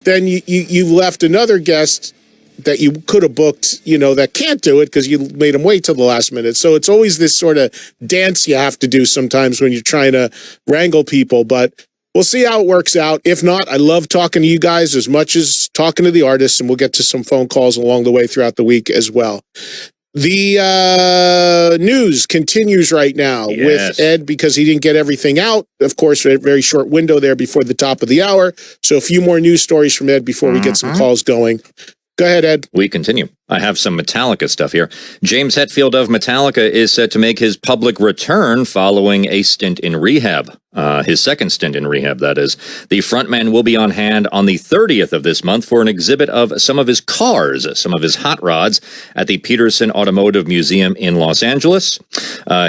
then you've left another guest that you could have booked, that can't do it because you made them wait till the last minute. So it's always this sort of dance you have to do sometimes when you're trying to wrangle people. But we'll see how it works out. If not, I love talking to you guys as much as talking to the artists, and we'll get to some phone calls along the way throughout the week as well. The news continues right now with Ed because he didn't get everything out. Of course, a very short window there before the top of the hour. So a few more news stories from Ed before we get some calls going. Go ahead, Ed. We continue. I have some Metallica stuff here. James Hetfield of Metallica is set to make his public return following a stint in rehab. His second stint in rehab, that is. The frontman will be on hand on the 30th of this month for an exhibit of some of his cars, some of his hot rods, at the Peterson Automotive Museum in Los Angeles.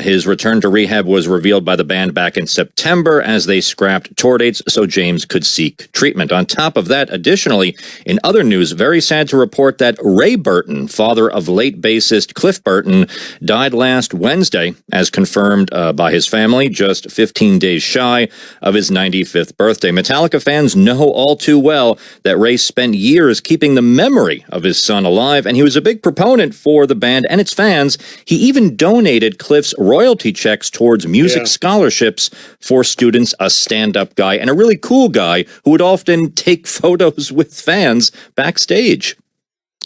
His return to rehab was revealed by the band back in September as they scrapped tour dates so James could seek treatment. On top of that, additionally, in other news, very sad to report that Ray Burton, father of late bassist Cliff Burton, died last Wednesday, as confirmed by his family, just 15 days shy of his 95th birthday. Metallica fans know all too well that Ray spent years keeping the memory of his son alive, and he was a big proponent for the band and its fans. He even donated Cliff's royalty checks towards music scholarships for students, a stand-up guy and a really cool guy who would often take photos with fans backstage.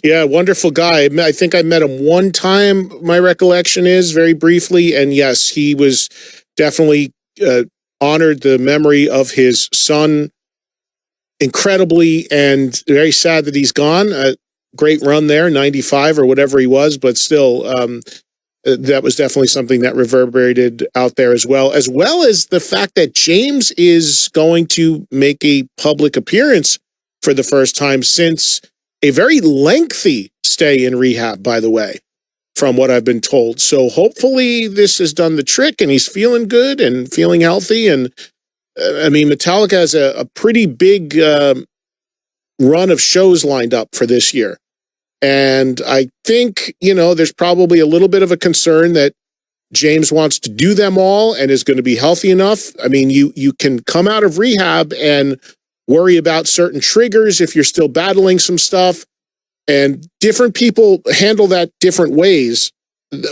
Yeah, wonderful guy. I think I met him one time, my recollection is, very briefly, and yes, he was definitely honored the memory of his son incredibly, and very sad that he's gone. A great run there, 95 or whatever he was, but still, that was definitely something that reverberated out there as well as the fact that James is going to make a public appearance for the first time since a very lengthy stay in rehab, by the way, from what I've been told. So hopefully this has done the trick and he's feeling good and feeling healthy. And I mean, Metallica has a pretty big run of shows lined up for this year. And I think, there's probably a little bit of a concern that James wants to do them all and is going to be healthy enough. I mean, you can come out of rehab and worry about certain triggers if you're still battling some stuff. And different people handle that different ways,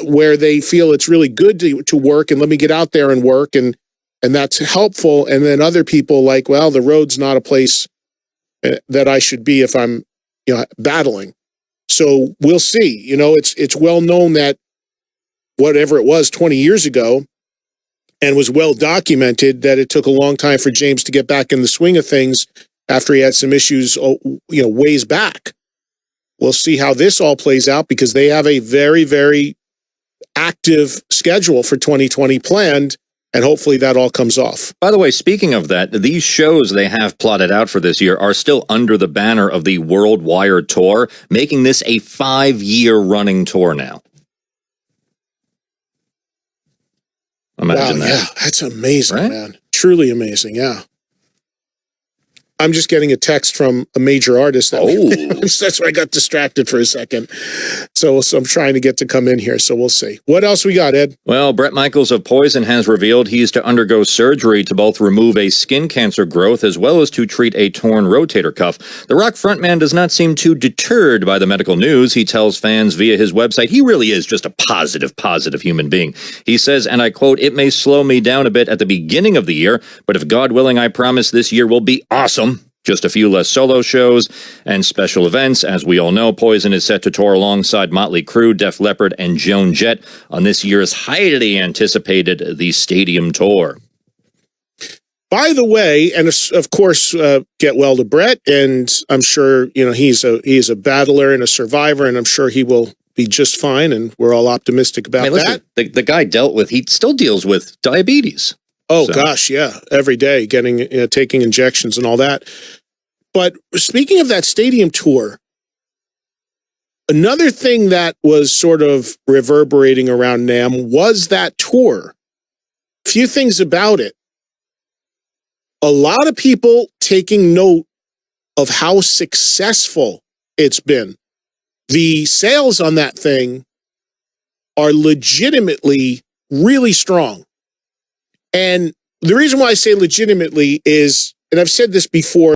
where they feel it's really good to work and let me get out there and work, and that's helpful. And then other people like, well, the road's not a place that I should be if I'm battling. So we'll see. It's well known that whatever it was 20 years ago, and was well documented, that it took a long time for James to get back in the swing of things after he had some issues ways back. We'll see how this all plays out because they have a very, very active schedule for 2020 planned, and hopefully that all comes off. By the way, speaking of that, these shows they have plotted out for this year are still under the banner of the World Wired Tour, making this a 5-year running tour now. Imagine that. Yeah, that's amazing, right? Man. Truly amazing, yeah. I'm just getting a text from a major artist. That's where I got distracted for a second. So I'm trying to get to come in here, so we'll see. What else we got, Ed? Well, Bret Michaels of Poison has revealed he's to undergo surgery to both remove a skin cancer growth as well as to treat a torn rotator cuff. The rock frontman does not seem too deterred by the medical news. He tells fans via his website he really is just a positive human being. He says, and I quote, "It may slow me down a bit at the beginning of the year, but if God willing, I promise this year will be awesome. Just a few less solo shows and special events. As we all know, Poison is set to tour alongside Motley Crue, Def Leppard, and Joan Jett on this year's highly anticipated The Stadium Tour." By the way, and of course, get well to Bret, and I'm sure he's a battler and a survivor, and I'm sure he will be just fine, and we're all optimistic about that. The guy he still deals with diabetes. Oh, gosh, yeah. Every day taking injections and all that. But speaking of that stadium tour, another thing that was sort of reverberating around NAMM was that tour. Few things about it. A lot of people taking note of how successful it's been. The sales on that thing are legitimately really strong. And the reason why I say legitimately is, and I've said this before,